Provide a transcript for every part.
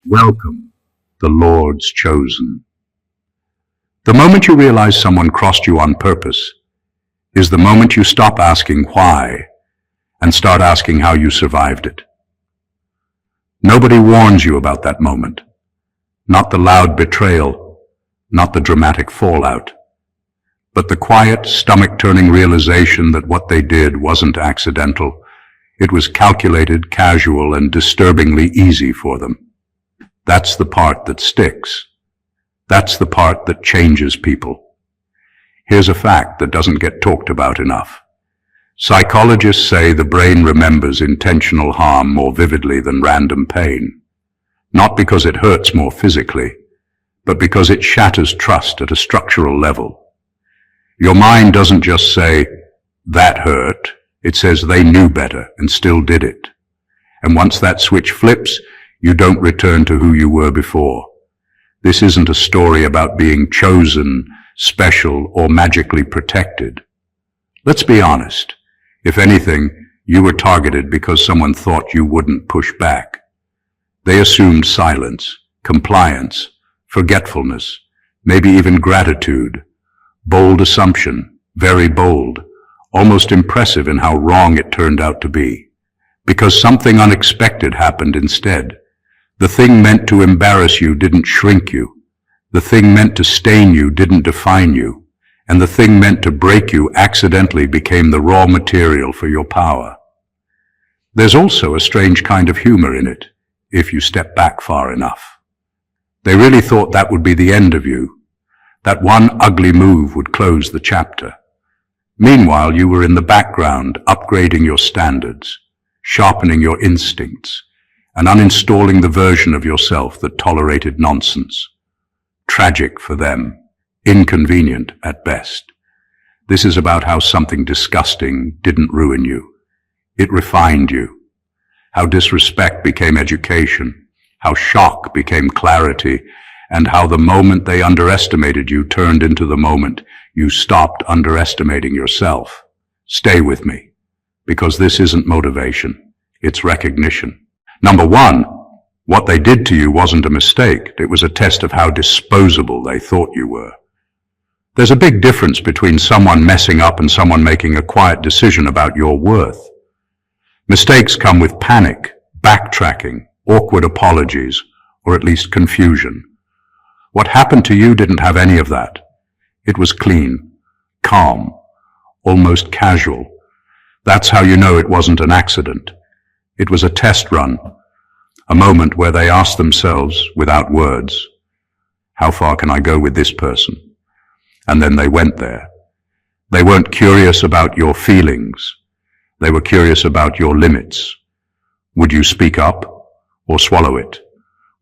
Welcome, the Lord's chosen. The moment you realize someone crossed you on purpose is the moment you stop asking why and start asking how you survived it. Nobody warns you about that moment. Not the loud betrayal, not the dramatic fallout, but the quiet, stomach-turning realization that what they did wasn't accidental. It was calculated, casual, and disturbingly easy for them. That's the part that sticks. That's the part that changes people. Here's a fact that doesn't get talked about enough. Psychologists say the brain remembers intentional harm more vividly than random pain. Not because it hurts more physically, but because it shatters trust at a structural level. Your mind doesn't just say, "That hurt." It says they knew better and still did it. And once that switch flips, you don't return to who you were before. This isn't a story about being chosen, special, or magically protected. Let's be honest. If anything, you were targeted because someone thought you wouldn't push back. They assumed silence, compliance, forgetfulness, maybe even gratitude. Bold assumption, very bold, almost impressive in how wrong it turned out to be. Because something unexpected happened instead. The thing meant to embarrass you didn't shrink you. The thing meant to stain you didn't define you. And the thing meant to break you accidentally became the raw material for your power. There's also a strange kind of humor in it, if you step back far enough. They really thought that would be the end of you. That one ugly move would close the chapter. Meanwhile, you were in the background, upgrading your standards, sharpening your instincts, and uninstalling the version of yourself that tolerated nonsense. Tragic for them, inconvenient at best. This is about how something disgusting didn't ruin you. It refined you. How disrespect became education, how shock became clarity, and how the moment they underestimated you turned into the moment you stopped underestimating yourself. Stay with me, because this isn't motivation, it's recognition. Number one, what they did to you wasn't a mistake. It was a test of how disposable they thought you were. There's a big difference between someone messing up and someone making a quiet decision about your worth. Mistakes come with panic, backtracking, awkward apologies, or at least confusion. What happened to you didn't have any of that. It was clean, calm, almost casual. That's how you know it wasn't an accident. It was a test run, a moment where they asked themselves, without words, how far can I go with this person? And then they went there. They weren't curious about your feelings. They were curious about your limits. Would you speak up or swallow it?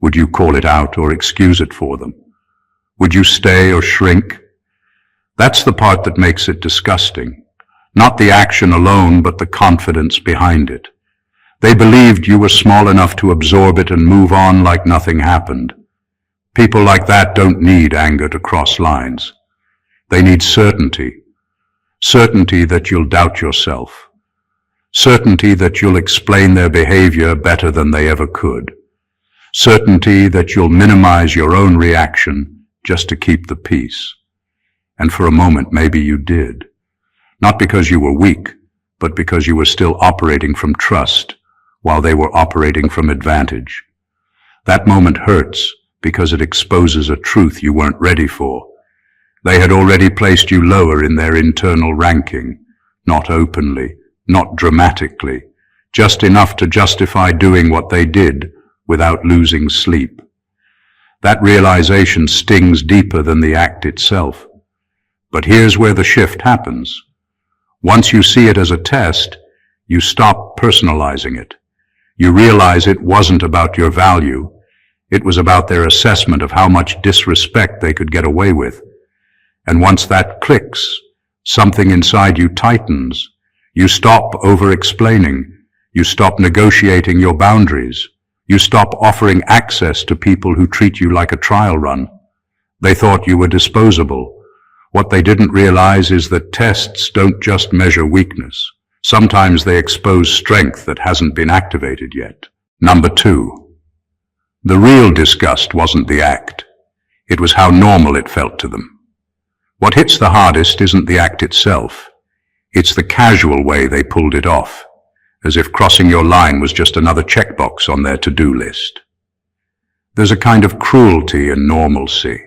Would you call it out or excuse it for them? Would you stay or shrink? That's the part that makes it disgusting. Not the action alone, but the confidence behind it. They believed you were small enough to absorb it and move on like nothing happened. People like that don't need anger to cross lines. They need certainty. Certainty that you'll doubt yourself. Certainty that you'll explain their behavior better than they ever could. Certainty that you'll minimize your own reaction just to keep the peace. And for a moment, maybe you did. Not because you were weak, but because you were still operating from trust, while they were operating from advantage. That moment hurts because it exposes a truth you weren't ready for. They had already placed you lower in their internal ranking, not openly, not dramatically, just enough to justify doing what they did without losing sleep. That realization stings deeper than the act itself. But here's where the shift happens. Once you see it as a test, you stop personalizing it. You realize it wasn't about your value. It was about their assessment of how much disrespect they could get away with. And once that clicks, something inside you tightens. You stop over-explaining. You stop negotiating your boundaries. You stop offering access to people who treat you like a trial run. They thought you were disposable. What they didn't realize is that tests don't just measure weakness. Sometimes they expose strength that hasn't been activated yet. Number two, The real disgust wasn't the act. It was how normal it felt to them. What hits the hardest isn't the act itself. It's the casual way they pulled it off, as if crossing your line was just another checkbox on their to-do list. There's a kind of cruelty in normalcy,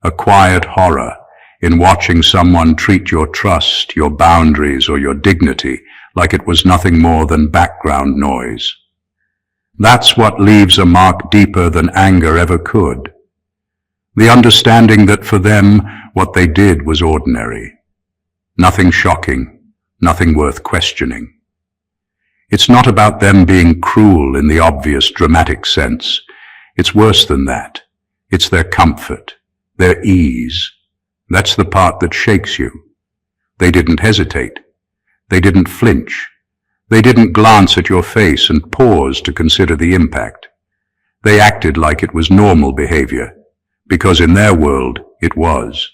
a quiet horror in watching someone treat your trust, your boundaries, or your dignity like it was nothing more than background noise. That's what leaves a mark deeper than anger ever could. The understanding that for them, what they did was ordinary. Nothing shocking, nothing worth questioning. It's not about them being cruel in the obvious dramatic sense. It's worse than that. It's their comfort, their ease. That's the part that shakes you. They didn't hesitate. They didn't flinch. They didn't glance at your face and pause to consider the impact. They acted like it was normal behavior, because in their world it was.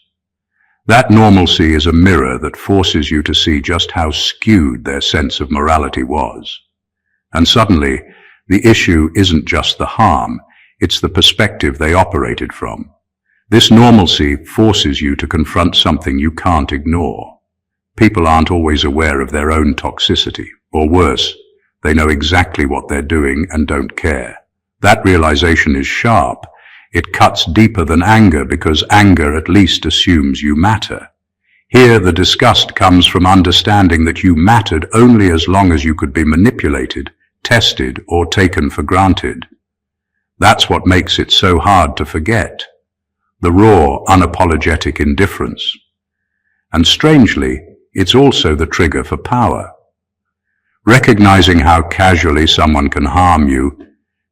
That normalcy is a mirror that forces you to see just how skewed their sense of morality was. And suddenly, the issue isn't just the harm, it's the perspective they operated from. This normalcy forces you to confront something you can't ignore. People aren't always aware of their own toxicity, or worse, they know exactly what they're doing and don't care. That realization is sharp. It cuts deeper than anger because anger at least assumes you matter. Here, the disgust comes from understanding that you mattered only as long as you could be manipulated, tested, or taken for granted. That's what makes it so hard to forget. The raw, unapologetic indifference. And strangely, it's also the trigger for power. Recognizing how casually someone can harm you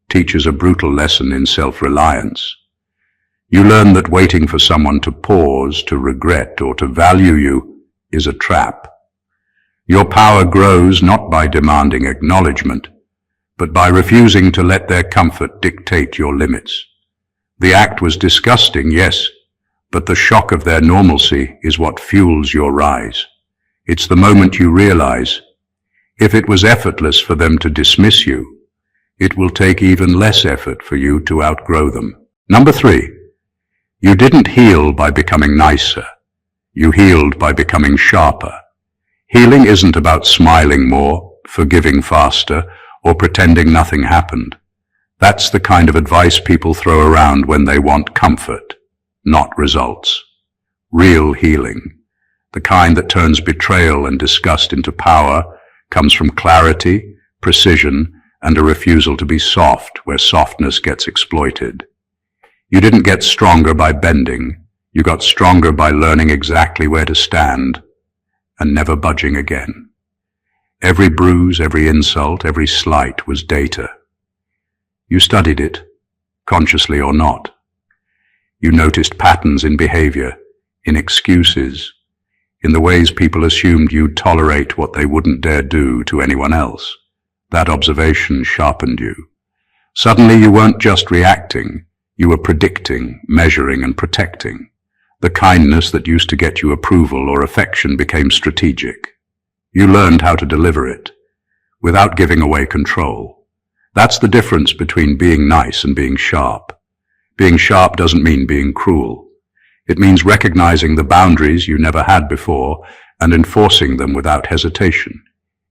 teaches a brutal lesson in self-reliance. You learn that waiting for someone to pause, to regret, or to value you is a trap. Your power grows not by demanding acknowledgement, but by refusing to let their comfort dictate your limits. The act was disgusting, yes, but the shock of their normalcy is what fuels your rise. It's the moment you realize, if it was effortless for them to dismiss you, it will take even less effort for you to outgrow them. Number 3, you didn't heal by becoming nicer. You healed by becoming sharper. Healing isn't about smiling more, forgiving faster, or pretending nothing happened. That's the kind of advice people throw around when they want comfort, not results. Real healing, the kind that turns betrayal and disgust into power, comes from clarity, precision, and a refusal to be soft where softness gets exploited. You didn't get stronger by bending. You got stronger by learning exactly where to stand and never budging again. Every bruise, every insult, every slight was data. You studied it, consciously or not. You noticed patterns in behavior, in excuses, in the ways people assumed you'd tolerate what they wouldn't dare do to anyone else. That observation sharpened you. Suddenly you weren't just reacting, you were predicting, measuring, and protecting. The kindness that used to get you approval or affection became strategic. You learned how to deliver it, without giving away control. That's the difference between being nice and being sharp. Being sharp doesn't mean being cruel. It means recognizing the boundaries you never had before and enforcing them without hesitation.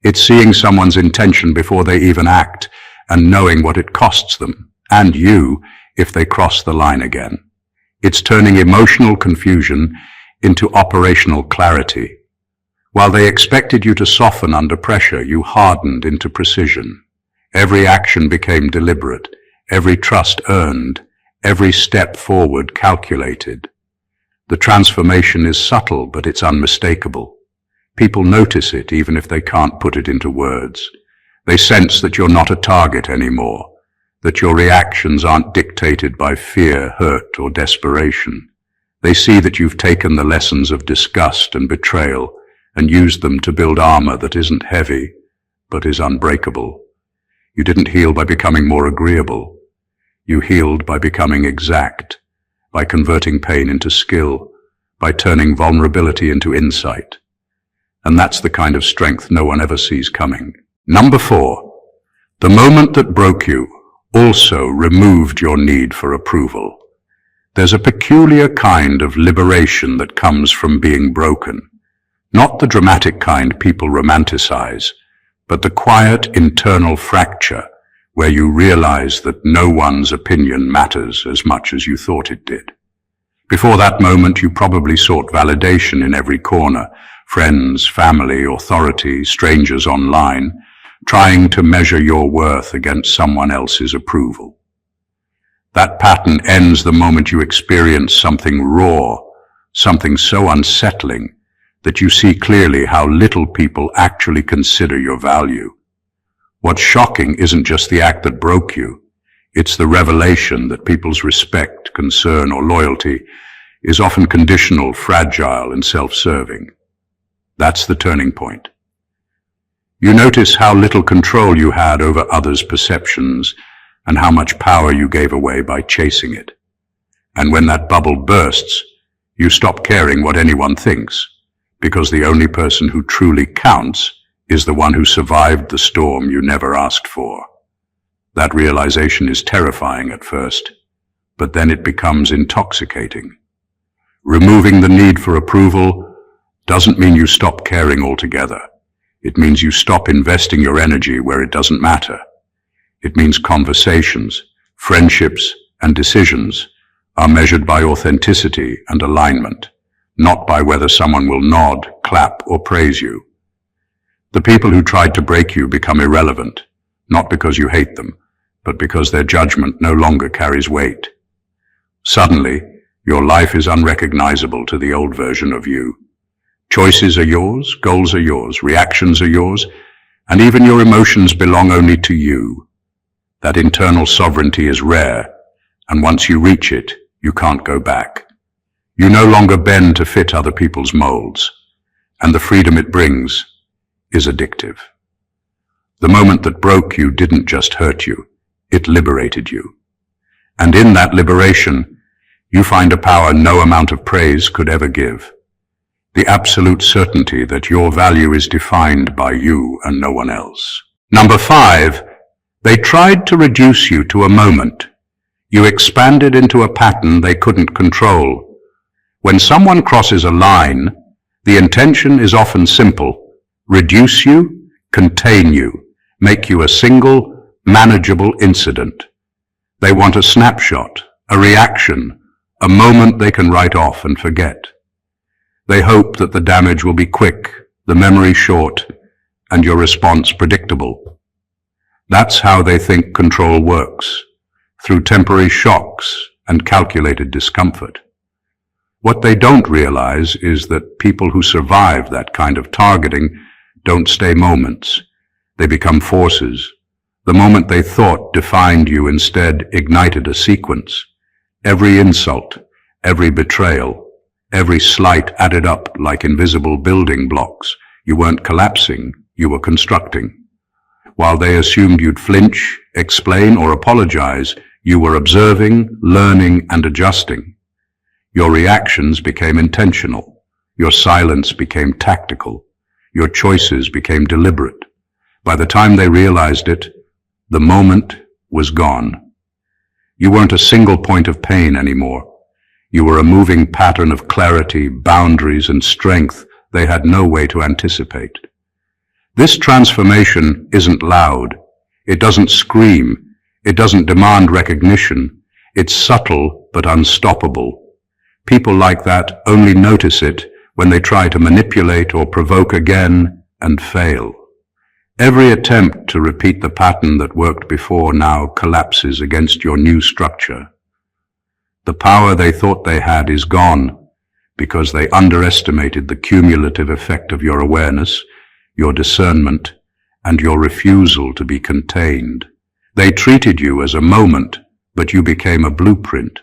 It's seeing someone's intention before they even act and knowing what it costs them, and you, if they cross the line again. It's turning emotional confusion into operational clarity. While they expected you to soften under pressure, you hardened into precision. Every action became deliberate, every trust earned, every step forward calculated. The transformation is subtle, but it's unmistakable. People notice it even if they can't put it into words. They sense that you're not a target anymore, that your reactions aren't dictated by fear, hurt, or desperation. They see that you've taken the lessons of disgust and betrayal and used them to build armor that isn't heavy, but is unbreakable. You didn't heal by becoming more agreeable. You healed by becoming exact, by converting pain into skill, by turning vulnerability into insight. And that's the kind of strength no one ever sees coming. Number 4, the moment that broke you also removed your need for approval. There's a peculiar kind of liberation that comes from being broken. Not the dramatic kind people romanticize, but the quiet internal fracture where you realize that no one's opinion matters as much as you thought it did. Before that moment, you probably sought validation in every corner, friends, family, authority, strangers online, trying to measure your worth against someone else's approval. That pattern ends the moment you experience something raw, something so unsettling that you see clearly how little people actually consider your value. What's shocking isn't just the act that broke you, it's the revelation that people's respect, concern, or loyalty is often conditional, fragile, and self-serving. That's the turning point. You notice how little control you had over others' perceptions and how much power you gave away by chasing it. And when that bubble bursts, you stop caring what anyone thinks, because the only person who truly counts is the one who survived the storm you never asked for. That realization is terrifying at first, but then it becomes intoxicating. Removing the need for approval doesn't mean you stop caring altogether. It means you stop investing your energy where it doesn't matter. It means conversations, friendships, and decisions are measured by authenticity and alignment, not by whether someone will nod, clap, or praise you. The people who tried to break you become irrelevant, not because you hate them, but because their judgment no longer carries weight. Suddenly, your life is unrecognizable to the old version of you. Choices are yours, goals are yours, reactions are yours, and even your emotions belong only to you. That internal sovereignty is rare, and once you reach it, you can't go back. You no longer bend to fit other people's molds, and the freedom it brings is addictive. The moment that broke you didn't just hurt you, it liberated you. And in that liberation, you find a power no amount of praise could ever give. The absolute certainty that your value is defined by you and no one else. Number 5, they tried to reduce you to a moment. You expanded into a pattern they couldn't control. When someone crosses a line, the intention is often simple: reduce you, contain you, make you a single, manageable incident. They want a snapshot, a reaction, a moment they can write off and forget. They hope that the damage will be quick, the memory short, and your response predictable. That's how they think control works, through temporary shocks and calculated discomfort. What they don't realize is that people who survive that kind of targeting don't stay moments. They become forces. The moment they thought defined you instead ignited a sequence. Every insult, every betrayal, every slight added up like invisible building blocks. You weren't collapsing, you were constructing. While they assumed you'd flinch, explain, or apologize, you were observing, learning, and adjusting. Your reactions became intentional. Your silence became tactical. Your choices became deliberate. By the time they realized it, the moment was gone. You weren't a single point of pain anymore. You were a moving pattern of clarity, boundaries, and strength they had no way to anticipate. This transformation isn't loud. It doesn't scream. It doesn't demand recognition. It's subtle but unstoppable. People like that only notice it when they try to manipulate or provoke again and fail. Every attempt to repeat the pattern that worked before now collapses against your new structure. The power they thought they had is gone because they underestimated the cumulative effect of your awareness, your discernment, and your refusal to be contained. They treated you as a moment, but you became a blueprint.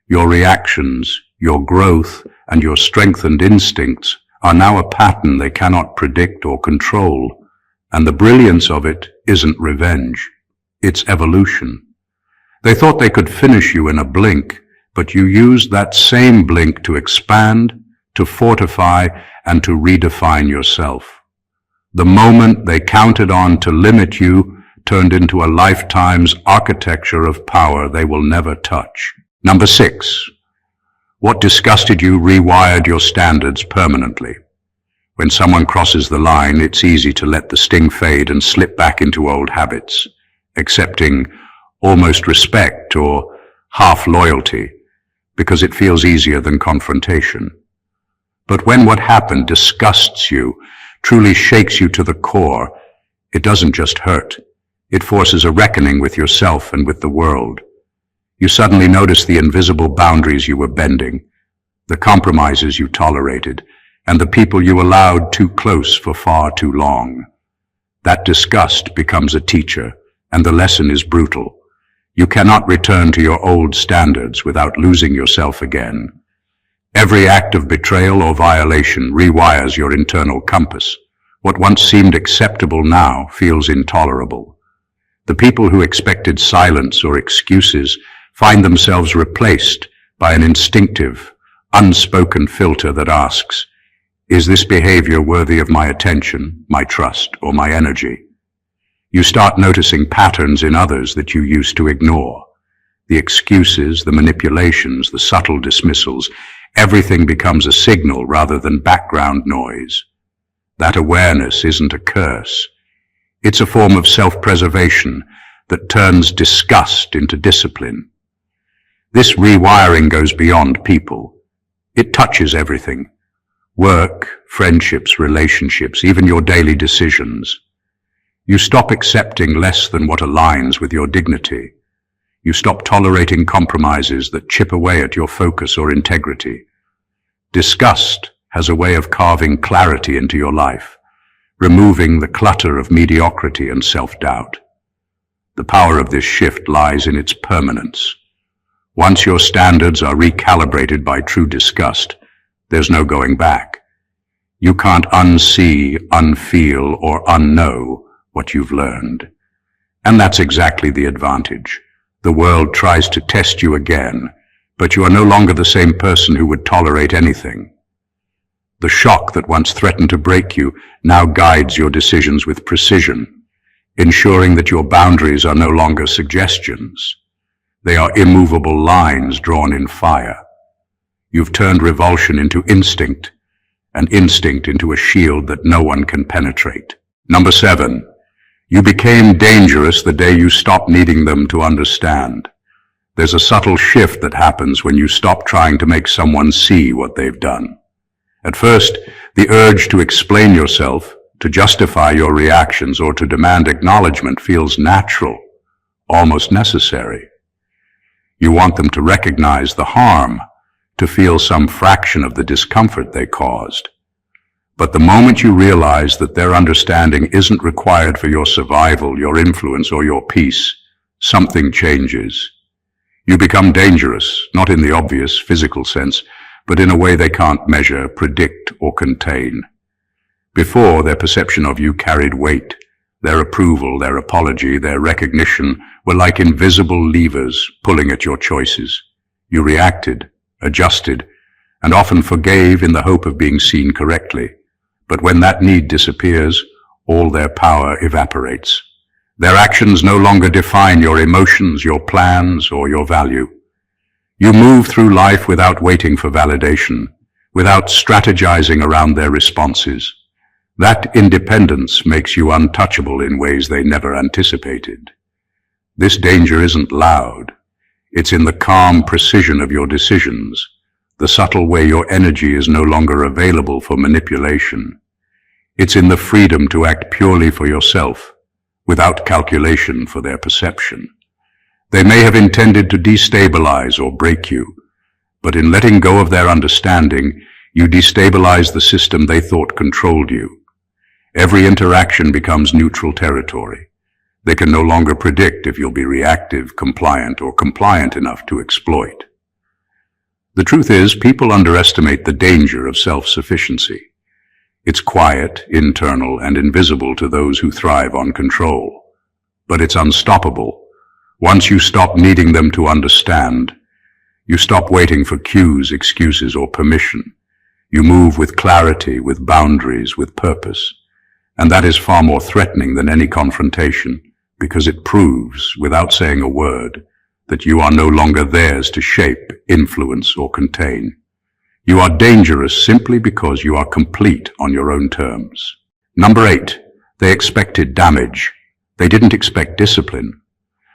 Your reactions, your growth, and your strengthened instincts are now a pattern they cannot predict or control. And the brilliance of it isn't revenge, it's evolution. They thought they could finish you in a blink, but you used that same blink to expand, to fortify, and to redefine yourself. The moment they counted on to limit you turned into a lifetime's architecture of power they will never touch. Number 6. What disgusted you rewired your standards permanently. When someone crosses the line, it's easy to let the sting fade and slip back into old habits, accepting almost respect or half loyalty, because it feels easier than confrontation. But when what happened disgusts you, truly shakes you to the core, it doesn't just hurt. It forces a reckoning with yourself and with the world. You suddenly notice the invisible boundaries you were bending, the compromises you tolerated, and the people you allowed too close for far too long. That disgust becomes a teacher, and the lesson is brutal. You cannot return to your old standards without losing yourself again. Every act of betrayal or violation rewires your internal compass. What once seemed acceptable now feels intolerable. The people who expected silence or excuses find themselves replaced by an instinctive, unspoken filter that asks, is this behavior worthy of my attention, my trust, or my energy? You start noticing patterns in others that you used to ignore. The excuses, the manipulations, the subtle dismissals, everything becomes a signal rather than background noise. That awareness isn't a curse. It's a form of self-preservation that turns disgust into discipline. This rewiring goes beyond people. It touches everything. Work, friendships, relationships, even your daily decisions. You stop accepting less than what aligns with your dignity. You stop tolerating compromises that chip away at your focus or integrity. Disgust has a way of carving clarity into your life, removing the clutter of mediocrity and self-doubt. The power of this shift lies in its permanence. Once your standards are recalibrated by true disgust, there's no going back. You can't unsee, unfeel, or unknow what you've learned. And that's exactly the advantage. The world tries to test you again, but you are no longer the same person who would tolerate anything. The shock that once threatened to break you now guides your decisions with precision, ensuring that your boundaries are no longer suggestions. They are immovable lines drawn in fire. You've turned revulsion into instinct, and instinct into a shield that no one can penetrate. Number 7. You became dangerous the day you stopped needing them to understand. There's a subtle shift that happens when you stop trying to make someone see what they've done. At first, the urge to explain yourself, to justify your reactions, or to demand acknowledgement feels natural, almost necessary. You want them to recognize the harm, to feel some fraction of the discomfort they caused. But the moment you realize that their understanding isn't required for your survival, your influence, or your peace, something changes. You become dangerous, not in the obvious physical sense, but in a way they can't measure, predict, or contain. Before, their perception of you carried weight. Their approval, their apology, their recognition were like invisible levers pulling at your choices. You reacted, adjusted, and often forgave in the hope of being seen correctly. But when that need disappears, all their power evaporates. Their actions no longer define your emotions, your plans, or your value. You move through life without waiting for validation, without strategizing around their responses. That independence makes you untouchable in ways they never anticipated. This danger isn't loud. It's in the calm precision of your decisions, the subtle way your energy is no longer available for manipulation. It's in the freedom to act purely for yourself, without calculation for their perception. They may have intended to destabilize or break you, but in letting go of their understanding, you destabilize the system they thought controlled you. Every interaction becomes neutral territory. They can no longer predict if you'll be reactive, compliant, or compliant enough to exploit. The truth is, people underestimate the danger of self-sufficiency. It's quiet, internal, and invisible to those who thrive on control. But it's unstoppable. Once you stop needing them to understand, you stop waiting for cues, excuses, or permission. You move with clarity, with boundaries, with purpose. And that is far more threatening than any confrontation, because it proves, without saying a word, that you are no longer theirs to shape, influence, or contain. You are dangerous simply because you are complete on your own terms. Number 8, they expected damage. They didn't expect discipline.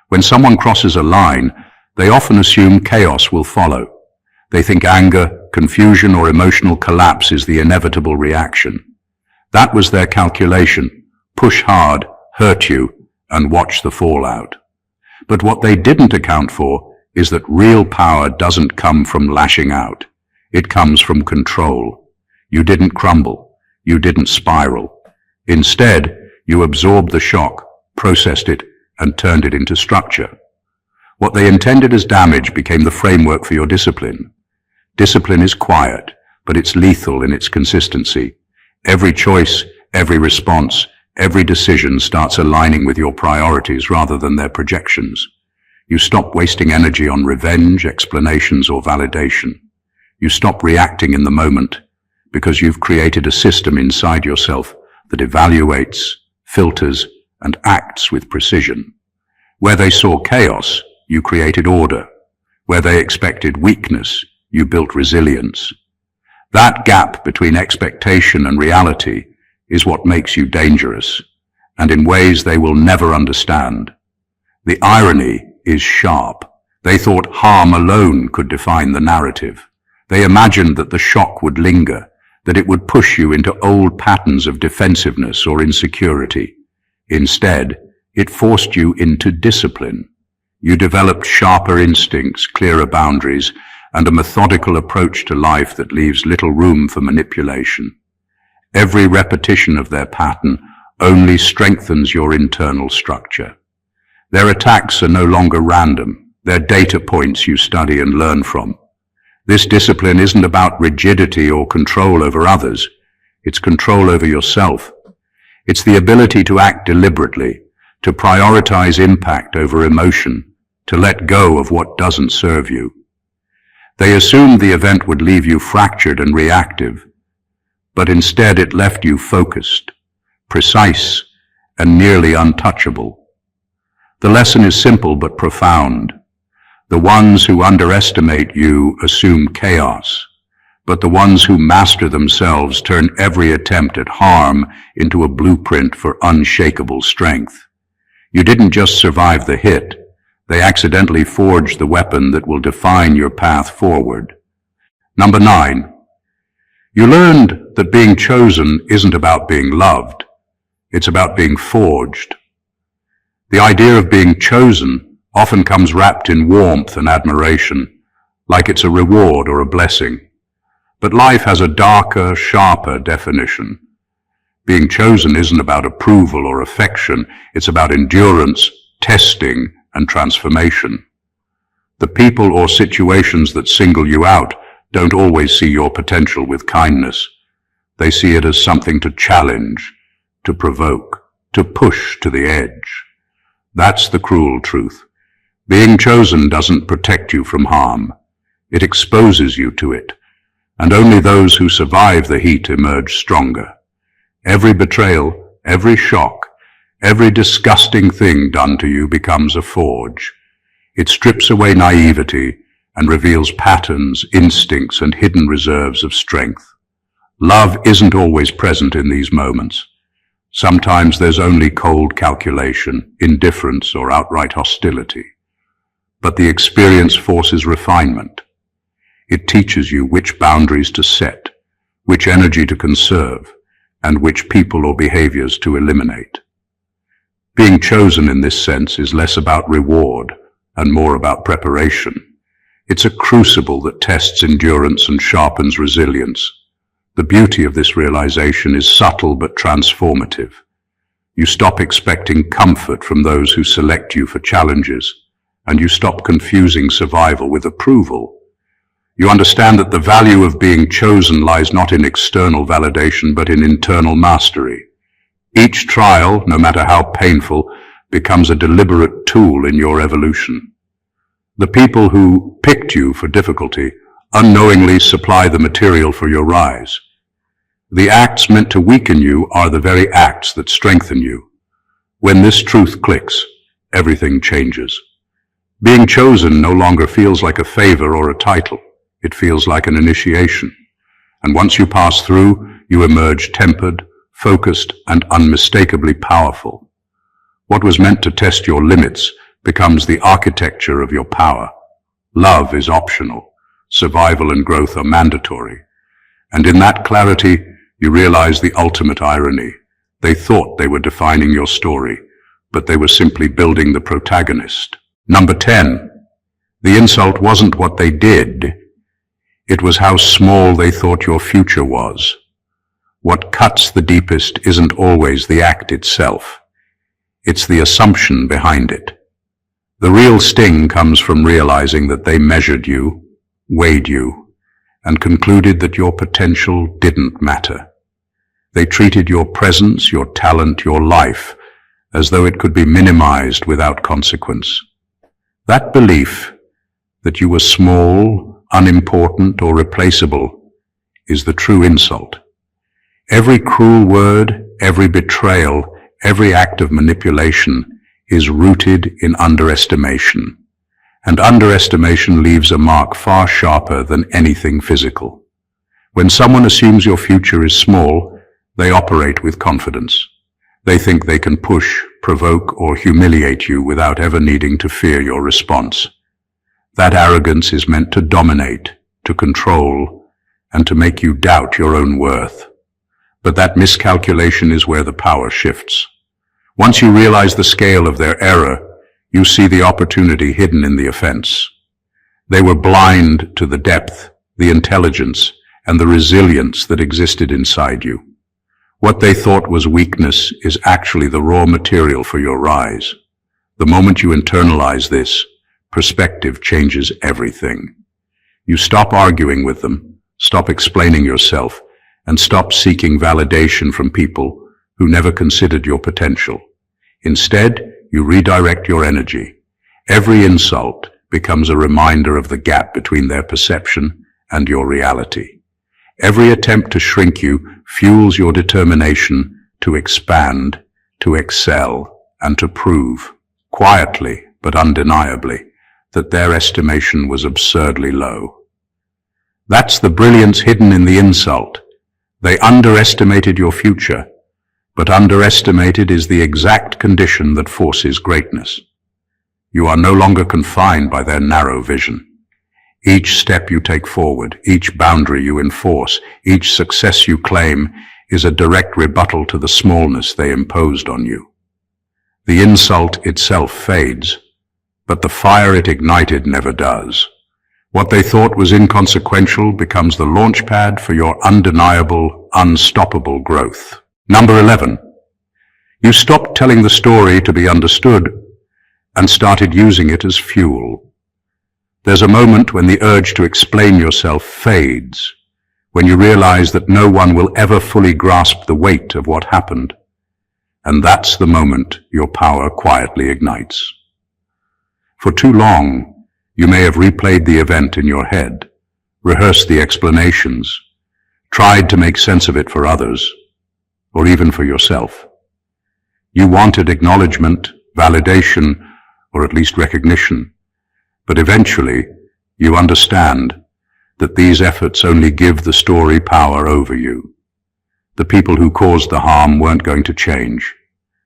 When someone crosses a line, they often assume chaos will follow. They think anger, confusion, or emotional collapse is the inevitable reaction. That was their calculation. Push hard, hurt you, and watch the fallout. But what they didn't account for is that real power doesn't come from lashing out. It comes from control. You didn't crumble. You didn't spiral. Instead, you absorbed the shock, processed it, and turned it into structure. What they intended as damage became the framework for your discipline. Discipline is quiet, but it's lethal in its consistency. Every choice, every response, every decision starts aligning with your priorities rather than their projections. You stop wasting energy on revenge, explanations, or validation. You stop reacting in the moment because you've created a system inside yourself that evaluates, filters, and acts with precision. Where they saw chaos, you created order. Where they expected weakness, you built resilience. That gap between expectation and reality is what makes you dangerous, and in ways they will never understand. The irony is sharp. They thought harm alone could define the narrative. They imagined that the shock would linger, that it would push you into old patterns of defensiveness or insecurity. Instead, it forced you into discipline. You developed sharper instincts, clearer boundaries, and a methodical approach to life that leaves little room for manipulation. Every repetition of their pattern only strengthens your internal structure. Their attacks are no longer random. They're data points you study and learn from. This discipline isn't about rigidity or control over others. It's control over yourself. It's the ability to act deliberately, to prioritize impact over emotion, to let go of what doesn't serve you. They assumed the event would leave you fractured and reactive, but instead it left you focused, precise, and nearly untouchable. The lesson is simple but profound. The ones who underestimate you assume chaos, but the ones who master themselves turn every attempt at harm into a blueprint for unshakable strength. You didn't just survive the hit. They accidentally forged the weapon that will define your path forward. Number 9. You learned that being chosen isn't about being loved. It's about being forged. The idea of being chosen often comes wrapped in warmth and admiration, like it's a reward or a blessing. But life has a darker, sharper definition. Being chosen isn't about approval or affection. It's about endurance, testing, and transformation. The people or situations that single you out don't always see your potential with kindness. They see it as something to challenge, to provoke, to push to the edge. That's the cruel truth. Being chosen doesn't protect you from harm. It exposes you to it, and only those who survive the heat emerge stronger. Every betrayal, every shock, every disgusting thing done to you becomes a forge. It strips away naivety and reveals patterns, instincts, and hidden reserves of strength. Love isn't always present in these moments. Sometimes there's only cold calculation, indifference, or outright hostility. But the experience forces refinement. It teaches you which boundaries to set, which energy to conserve, and which people or behaviors to eliminate. Being chosen in this sense is less about reward and more about preparation. It's a crucible that tests endurance and sharpens resilience. The beauty of this realization is subtle but transformative. You stop expecting comfort from those who select you for challenges, and you stop confusing survival with approval. You understand that the value of being chosen lies not in external validation but in internal mastery. Each trial, no matter how painful, becomes a deliberate tool in your evolution. The people who picked you for difficulty unknowingly supply the material for your rise. The acts meant to weaken you are the very acts that strengthen you. When this truth clicks, everything changes. Being chosen no longer feels like a favor or a title. It feels like an initiation. And once you pass through, you emerge tempered, focused, and unmistakably powerful. What was meant to test your limits becomes the architecture of your power. Love is optional. Survival and growth are mandatory. And in that clarity, you realize the ultimate irony. They thought they were defining your story, but they were simply building the protagonist. Number 10. The insult wasn't what they did. It was how small they thought your future was. What cuts the deepest isn't always the act itself. It's the assumption behind it. The real sting comes from realizing that they measured you, weighed you, and concluded that your potential didn't matter. They treated your presence, your talent, your life as though it could be minimized without consequence. That belief that you were small, unimportant, or replaceable is the true insult. Every cruel word, every betrayal, every act of manipulation is rooted in underestimation. And underestimation leaves a mark far sharper than anything physical. When someone assumes your future is small, they operate with confidence. They think they can push, provoke, or humiliate you without ever needing to fear your response. That arrogance is meant to dominate, to control, and to make you doubt your own worth. But that miscalculation is where the power shifts. Once you realize the scale of their error, you see the opportunity hidden in the offense. They were blind to the depth, the intelligence, and the resilience that existed inside you. What they thought was weakness is actually the raw material for your rise. The moment you internalize this, perspective changes everything. You stop arguing with them, stop explaining yourself, and stop seeking validation from people who never considered your potential. Instead, you redirect your energy. Every insult becomes a reminder of the gap between their perception and your reality. Every attempt to shrink you fuels your determination to expand, to excel, and to prove, quietly but undeniably, that their estimation was absurdly low. That's the brilliance hidden in the insult. They underestimated your future, but underestimated is the exact condition that forces greatness. You are no longer confined by their narrow vision. Each step you take forward, each boundary you enforce, each success you claim is a direct rebuttal to the smallness they imposed on you. The insult itself fades, but the fire it ignited never does. What they thought was inconsequential becomes the launchpad for your undeniable, unstoppable growth. Number 11. You stopped telling the story to be understood and started using it as fuel. There's a moment when the urge to explain yourself fades, when you realize that no one will ever fully grasp the weight of what happened. And that's the moment your power quietly ignites. For too long, you may have replayed the event in your head, rehearsed the explanations, tried to make sense of it for others, or even for yourself. You wanted acknowledgement, validation, or at least recognition. But eventually, you understand that these efforts only give the story power over you. The people who caused the harm weren't going to change.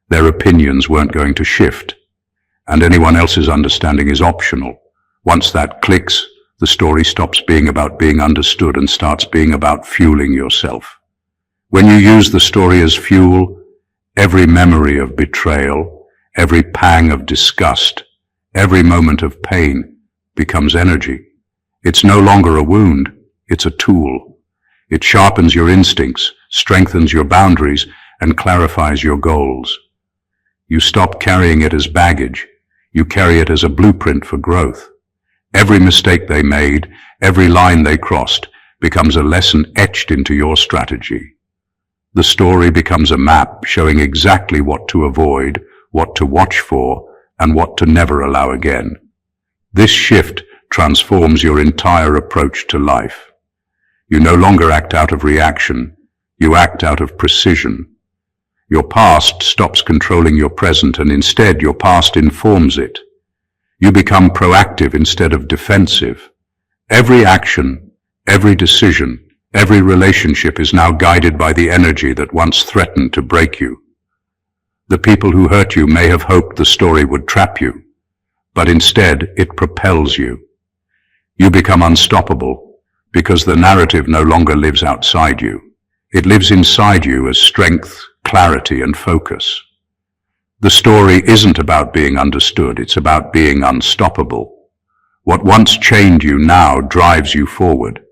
Their opinions weren't going to shift. And anyone else's understanding is optional. Once that clicks, the story stops being about being understood and starts being about fueling yourself. When you use the story as fuel, every memory of betrayal, every pang of disgust, every moment of pain becomes energy. It's no longer a wound, it's a tool. It sharpens your instincts, strengthens your boundaries, and clarifies your goals. You stop carrying it as baggage. You carry it as a blueprint for growth. Every mistake they made, every line they crossed, becomes a lesson etched into your strategy. The story becomes a map showing exactly what to avoid, what to watch for, and what to never allow again. This shift transforms your entire approach to life. You no longer act out of reaction, you act out of precision. Your past stops controlling your present, and instead your past informs it. You become proactive instead of defensive. Every action, every decision, every relationship is now guided by the energy that once threatened to break you. The people who hurt you may have hoped the story would trap you, but instead it propels you. You become unstoppable because the narrative no longer lives outside you. It lives inside you as strength, clarity, and focus. The story isn't about being understood, it's about being unstoppable. What once chained you now drives you forward,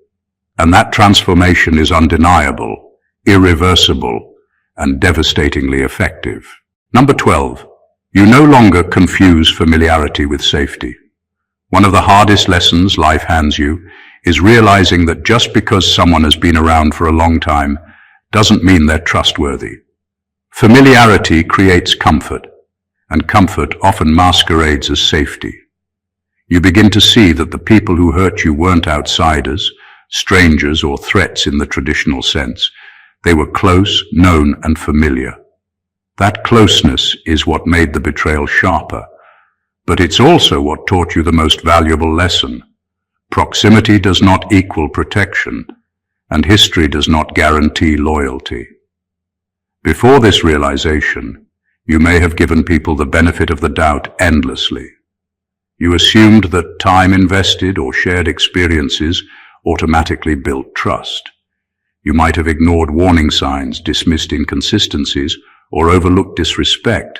and that transformation is undeniable, irreversible, and devastatingly effective. Number 12. You no longer confuse familiarity with safety. One of the hardest lessons life hands you is realizing that just because someone has been around for a long time doesn't mean they're trustworthy. Familiarity creates comfort, and comfort often masquerades as safety. You begin to see that the people who hurt you weren't outsiders, strangers, or threats in the traditional sense. They were close, known, and familiar. That closeness is what made the betrayal sharper, but it's also what taught you the most valuable lesson. Proximity does not equal protection, and history does not guarantee loyalty. Before this realization, you may have given people the benefit of the doubt endlessly. You assumed that time invested or shared experiences automatically built trust. You might have ignored warning signs, dismissed inconsistencies, or overlooked disrespect,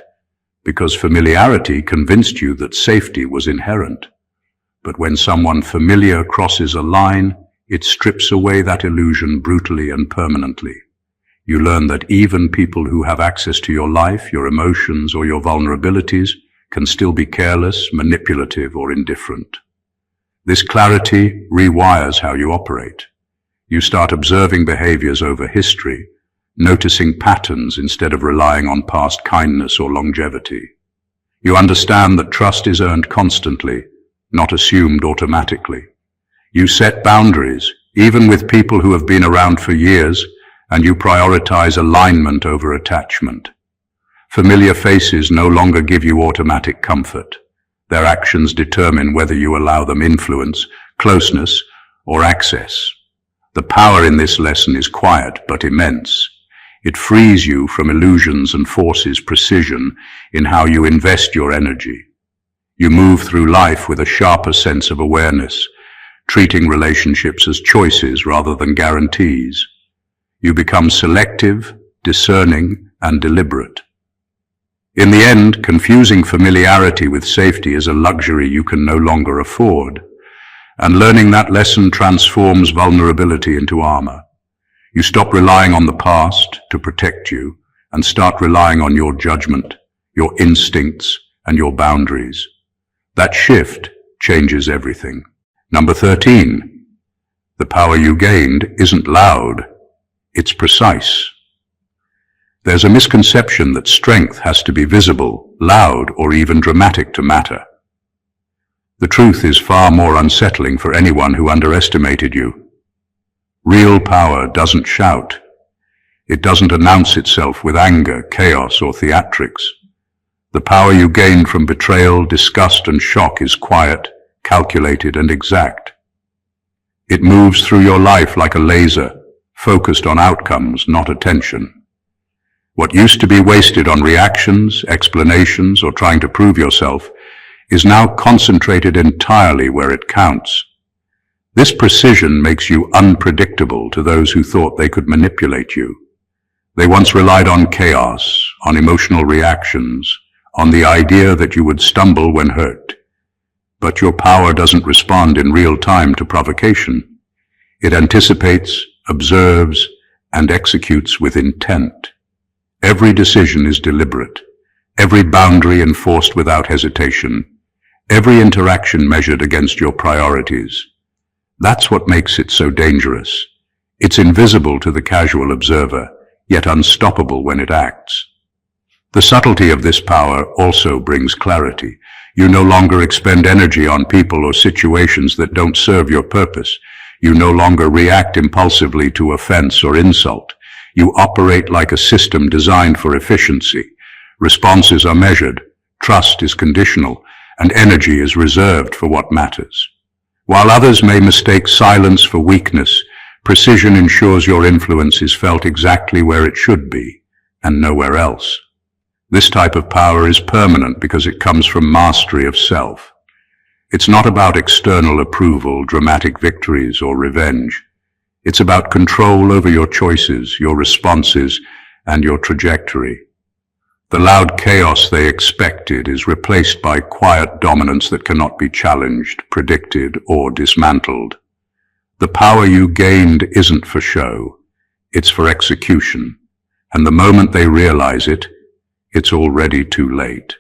because familiarity convinced you that safety was inherent. But when someone familiar crosses a line, it strips away that illusion brutally and permanently. You learn that even people who have access to your life, your emotions, or your vulnerabilities can still be careless, manipulative, or indifferent. This clarity rewires how you operate. You start observing behaviors over history, noticing patterns instead of relying on past kindness or longevity. You understand that trust is earned constantly, not assumed automatically. You set boundaries, even with people who have been around for years, and you prioritize alignment over attachment. Familiar faces no longer give you automatic comfort. Their actions determine whether you allow them influence, closeness, or access. The power in this lesson is quiet but immense. It frees you from illusions and forces precision in how you invest your energy. You move through life with a sharper sense of awareness, treating relationships as choices rather than guarantees. You become selective, discerning, and deliberate. In the end, confusing familiarity with safety is a luxury you can no longer afford, and learning that lesson transforms vulnerability into armor. You stop relying on the past to protect you and start relying on your judgment, your instincts, and your boundaries. That shift changes everything. Number 13. The power you gained isn't loud, it's precise. There's a misconception that strength has to be visible, loud, or even dramatic to matter. The truth is far more unsettling for anyone who underestimated you. Real power doesn't shout. It doesn't announce itself with anger, chaos, or theatrics. The power you gained from betrayal, disgust, and shock is quiet, calculated, and exact. It moves through your life like a laser, focused on outcomes, not attention. What used to be wasted on reactions, explanations, or trying to prove yourself is now concentrated entirely where it counts. This precision makes you unpredictable to those who thought they could manipulate you. They once relied on chaos, on emotional reactions, on the idea that you would stumble when hurt. But your power doesn't respond in real time to provocation. It anticipates, observes, and executes with intent. Every decision is deliberate, every boundary enforced without hesitation, every interaction measured against your priorities. That's what makes it so dangerous. It's invisible to the casual observer, yet unstoppable when it acts. The subtlety of this power also brings clarity. You no longer expend energy on people or situations that don't serve your purpose. You no longer react impulsively to offense or insult. You operate like a system designed for efficiency. Responses are measured, trust is conditional, and energy is reserved for what matters. While others may mistake silence for weakness, precision ensures your influence is felt exactly where it should be, and nowhere else. This type of power is permanent because it comes from mastery of self. It's not about external approval, dramatic victories, or revenge. It's about control over your choices, your responses, and your trajectory. The loud chaos they expected is replaced by quiet dominance that cannot be challenged, predicted, or dismantled. The power you gained isn't for show, it's for execution, and the moment they realize it, it's already too late.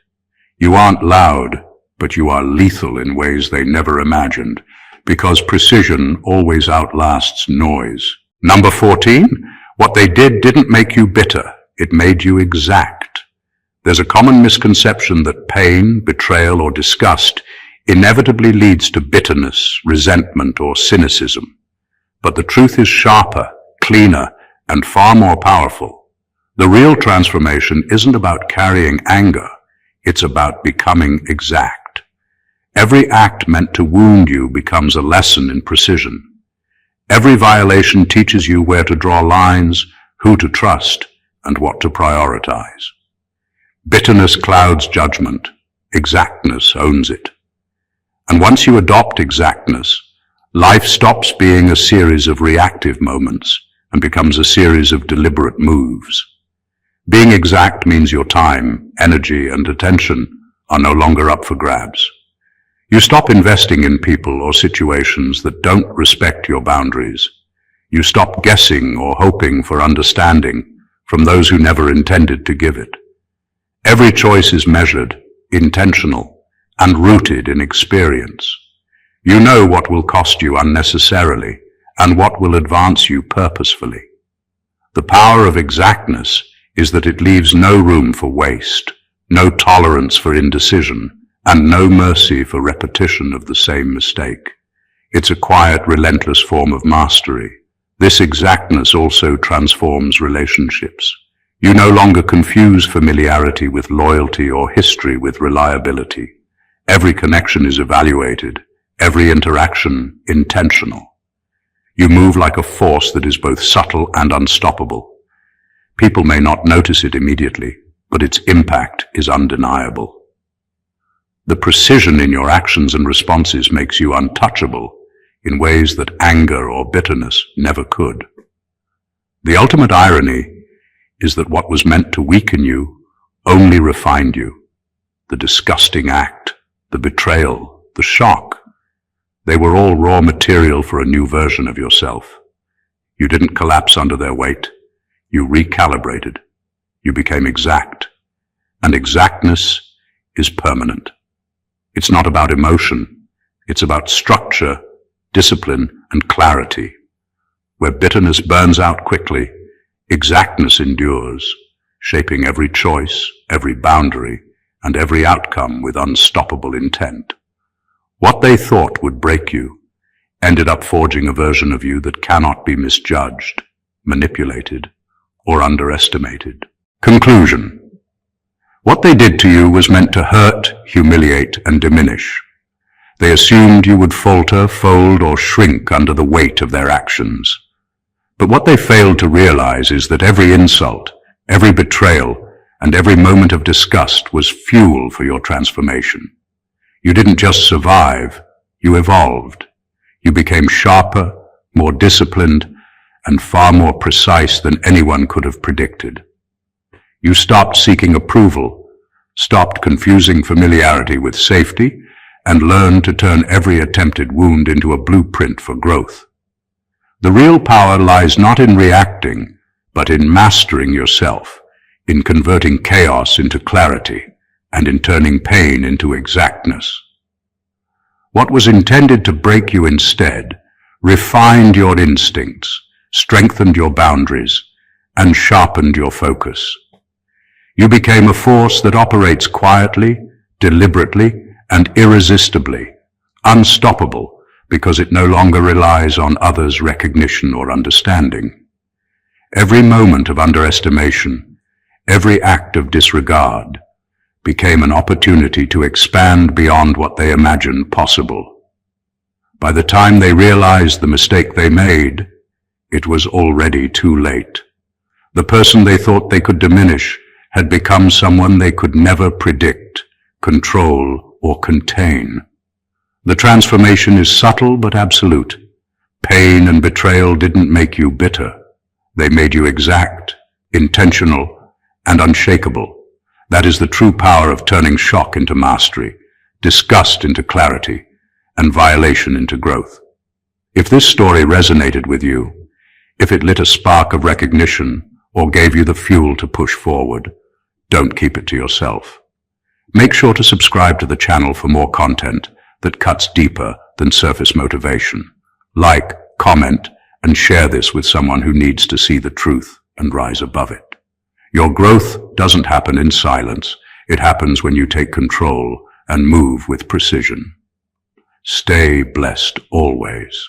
You aren't loud, but you are lethal in ways they never imagined, because precision always outlasts noise. Number 14, what they did didn't make you bitter, it made you exact. There's a common misconception that pain, betrayal, or disgust inevitably leads to bitterness, resentment, or cynicism. But the truth is sharper, cleaner, and far more powerful. The real transformation isn't about carrying anger, it's about becoming exact. Every act meant to wound you becomes a lesson in precision. Every violation teaches you where to draw lines, who to trust, and what to prioritize. Bitterness clouds judgment. Exactness owns it. And once you adopt exactness, life stops being a series of reactive moments and becomes a series of deliberate moves. Being exact means your time, energy, and attention are no longer up for grabs. You stop investing in people or situations that don't respect your boundaries. You stop guessing or hoping for understanding from those who never intended to give it. Every choice is measured, intentional, and rooted in experience. You know what will cost you unnecessarily and what will advance you purposefully. The power of exactness is that it leaves no room for waste, no tolerance for indecision, and no mercy for repetition of the same mistake. It's a quiet, relentless form of mastery. This exactness also transforms relationships. You no longer confuse familiarity with loyalty or history with reliability. Every connection is evaluated, every interaction intentional. You move like a force that is both subtle and unstoppable. People may not notice it immediately, but its impact is undeniable. The precision in your actions and responses makes you untouchable in ways that anger or bitterness never could. The ultimate irony is that what was meant to weaken you only refined you. The disgusting act, the betrayal, the shock, they were all raw material for a new version of yourself. You didn't collapse under their weight. You recalibrated. You became exact. And exactness is permanent. It's not about emotion. It's about structure, discipline, and clarity. Where bitterness burns out quickly, exactness endures, shaping every choice, every boundary, and every outcome with unstoppable intent. What they thought would break you ended up forging a version of you that cannot be misjudged, manipulated, or underestimated. Conclusion. What they did to you was meant to hurt, humiliate, and diminish. They assumed you would falter, fold, or shrink under the weight of their actions. But what they failed to realize is that every insult, every betrayal, and every moment of disgust was fuel for your transformation. You didn't just survive, you evolved. You became sharper, more disciplined, and far more precise than anyone could have predicted. You stopped seeking approval, stopped confusing familiarity with safety, and learned to turn every attempted wound into a blueprint for growth. The real power lies not in reacting, but in mastering yourself, in converting chaos into clarity, and in turning pain into exactness. What was intended to break you instead refined your instincts, strengthened your boundaries, and sharpened your focus. You became a force that operates quietly, deliberately, and irresistibly, unstoppable because it no longer relies on others' recognition or understanding. Every moment of underestimation, every act of disregard, became an opportunity to expand beyond what they imagined possible. By the time they realized the mistake they made, it was already too late. The person they thought they could diminish had become someone they could never predict, control, or contain. The transformation is subtle but absolute. Pain and betrayal didn't make you bitter. They made you exact, intentional, and unshakable. That is the true power of turning shock into mastery, disgust into clarity, and violation into growth. If this story resonated with you, if it lit a spark of recognition or gave you the fuel to push forward, don't keep it to yourself. Make sure to subscribe to the channel for more content that cuts deeper than surface motivation. Like, comment, and share this with someone who needs to see the truth and rise above it. Your growth doesn't happen in silence. It happens when you take control and move with precision. Stay blessed always.